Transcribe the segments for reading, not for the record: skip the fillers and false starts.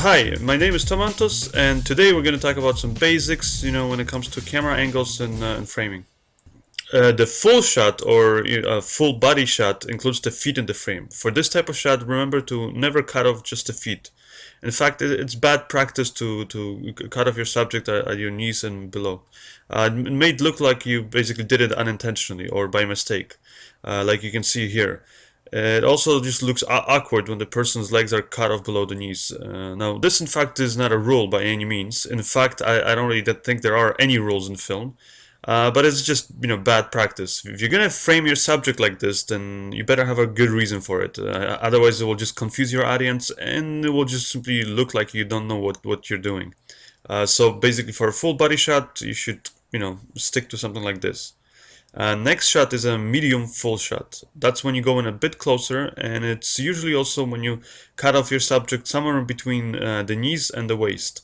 Hi, my name is Tomantos, and today we're going to talk about some basics, when it comes to camera angles and framing. The full shot or full body shot includes the feet in the frame. For this type of shot, remember to never cut off just the feet. In fact, it's bad practice to cut off your subject at your knees and below. It may look like you basically did it unintentionally or by mistake, like you can see here. It also just looks awkward when the person's legs are cut off below the knees. Now, this in fact is not a rule by any means. In fact, I don't really think there are any rules in film. But it's just bad practice. If you're gonna frame your subject like this, then you better have a good reason for it. Otherwise, it will just confuse your audience, and it will just simply look like you don't know what you're doing. So basically, for a full body shot, you should stick to something like this. Next shot is a medium full shot. That's when you go in a bit closer, and it's usually also when you cut off your subject somewhere between the knees and the waist.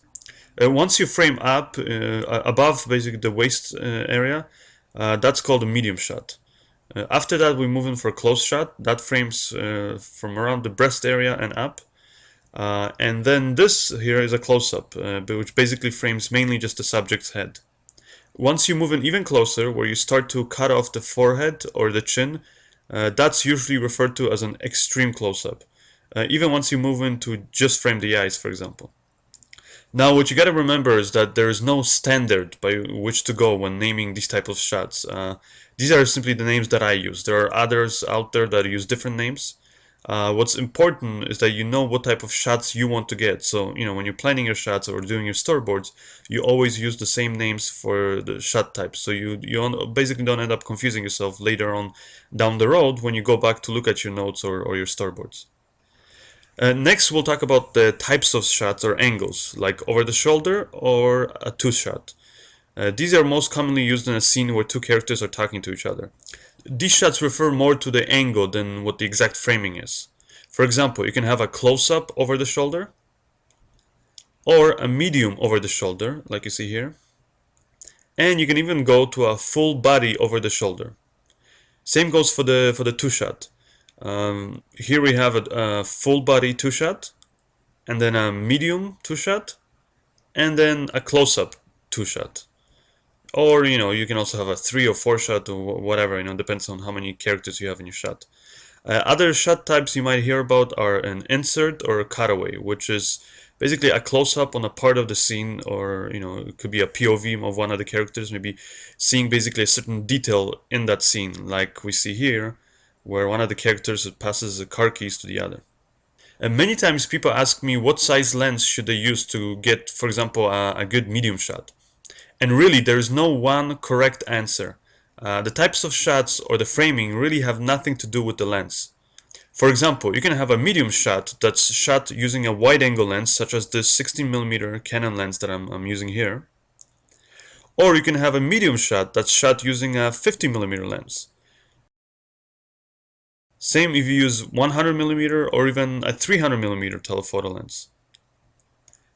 Once you frame up above basically the waist area, that's called a medium shot. After that, we move in for a close shot. That frames from around the breast area and up. And then this here is a close-up, which basically frames mainly just the subject's head. Once you move in even closer, where you start to cut off the forehead or the chin, that's usually referred to as an extreme close-up. Even once you move in to just frame the eyes, for example. Now, what you gotta remember is that there is no standard by which to go when naming these type of shots. These are simply the names that I use. There are others out there that use different names. What's important is that you know what type of shots you want to get. So, when you're planning your shots or doing your storyboards, you always use the same names for the shot types. So you basically don't end up confusing yourself later on down the road when you go back to look at your notes or your storyboards. Next, we'll talk about the types of shots or angles, like over the shoulder or a two shot. These are most commonly used in a scene where two characters are talking to each other. These shots refer more to the angle than what the exact framing is. For example, you can have a close-up over the shoulder, or a medium over the shoulder, like you see here. And you can even go to a full body over the shoulder. Same goes for the two shot. Here we have a full body two shot, and then a medium two shot, and then a close-up two shot. Or you can also have a 3 or 4 shot or whatever, depends on how many characters you have in your shot. Other shot types you might hear about are an insert or a cutaway, which is basically a close-up on a part of the scene, or it could be a POV of one of the characters, maybe seeing basically a certain detail in that scene, like we see here, where one of the characters passes the car keys to the other. And many times people ask me what size lens should they use to get, for example, a good medium shot. And really, there is no one correct answer. The types of shots or the framing really have nothing to do with the lens. For example, you can have a medium shot that's shot using a wide-angle lens, such as this 16mm Canon lens that I'm using here. Or you can have a medium shot that's shot using a 50mm lens. Same if you use 100mm or even a 300mm telephoto lens.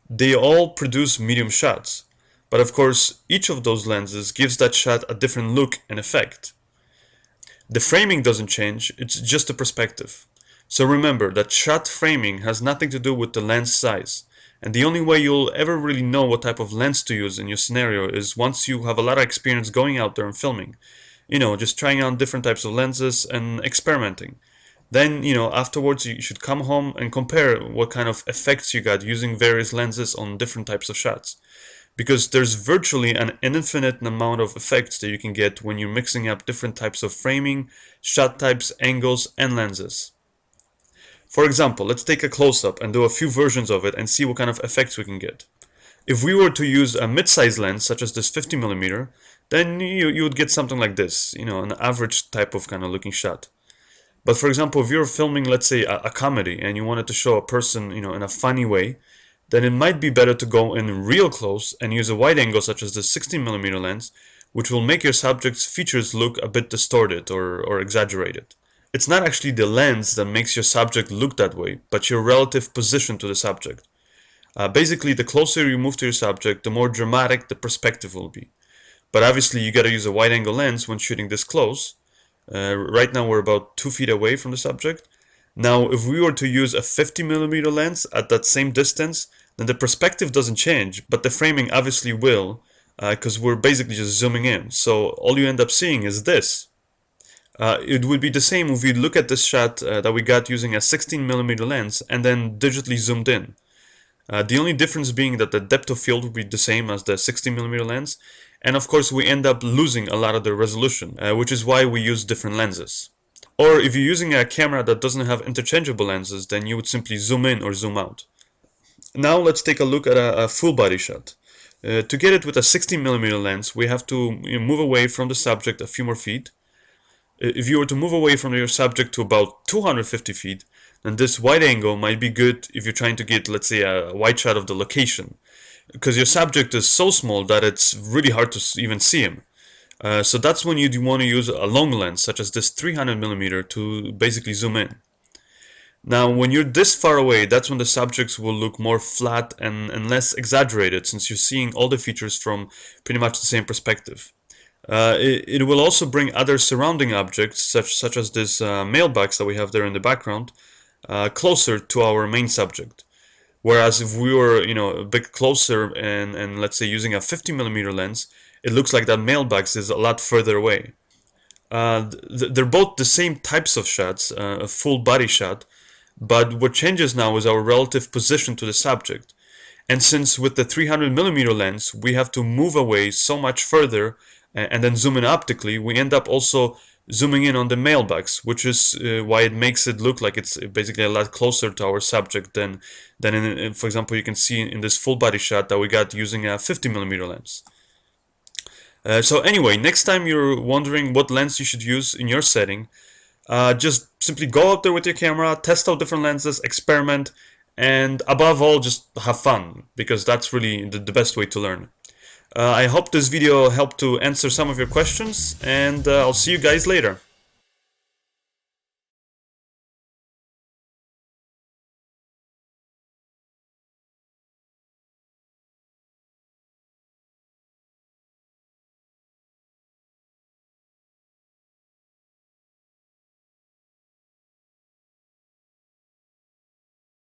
They all produce medium shots. But of course, each of those lenses gives that shot a different look and effect. The framing doesn't change, it's just the perspective. So remember that shot framing has nothing to do with the lens size. And the only way you'll ever really know what type of lens to use in your scenario is once you have a lot of experience going out there and filming. Just trying out different types of lenses and experimenting. Then, afterwards you should come home and compare what kind of effects you got using various lenses on different types of shots. Because there's virtually an infinite amount of effects that you can get when you're mixing up different types of framing, shot types, angles, and lenses. For example, let's take a close-up and do a few versions of it and see what kind of effects we can get. If we were to use a mid-size lens, such as this 50mm, then you would get something like this, an average type of kind of looking shot. But for example, if you're filming, let's say, a comedy and you wanted to show a person, in a funny way, then it might be better to go in real close and use a wide angle such as the 16mm lens, which will make your subject's features look a bit distorted or exaggerated. It's not actually the lens that makes your subject look that way, but your relative position to the subject. Basically, the closer you move to your subject, the more dramatic the perspective will be. But obviously, you gotta use a wide angle lens when shooting this close. Right now we're about 2 feet away from the subject. Now, if we were to use a 50mm lens at that same distance, then the perspective doesn't change, but the framing obviously will, because we're basically just zooming in. So all you end up seeing is this. It would be the same if we look at this shot that we got using a 16mm lens and then digitally zoomed in. The only difference being that the depth of field would be the same as the 16mm lens, and of course we end up losing a lot of the resolution, which is why we use different lenses. Or if you're using a camera that doesn't have interchangeable lenses, then you would simply zoom in or zoom out. Now let's take a look at a full body shot. To get it with a 16mm lens, we have to move away from the subject a few more feet. If you were to move away from your subject to about 250 feet, then this wide angle might be good if you're trying to get, let's say, a wide shot of the location, because your subject is so small that it's really hard to even see him. So that's when you'd want to use a long lens, such as this 300mm, to basically zoom in. Now, when you're this far away, that's when the subjects will look more flat and less exaggerated, since you're seeing all the features from pretty much the same perspective. It will also bring other surrounding objects, such as this mailbox that we have there in the background, closer to our main subject. Whereas if we were, a bit closer and let's say using a 50mm lens, it looks like that mailbox is a lot further away. They're both the same types of shots, a full body shot, but what changes now is our relative position to the subject. And since with the 300mm lens we have to move away so much further and then zoom in optically, we end up also zooming in on the mailbox, which is why it makes it look like it's basically a lot closer to our subject than in, for example, you can see in this full body shot that we got using a 50mm lens. So anyway, next time you're wondering what lens you should use in your setting, just simply go out there with your camera, test out different lenses, experiment, and above all, just have fun, because that's really the best way to learn. I hope this video helped to answer some of your questions, and I'll see you guys later.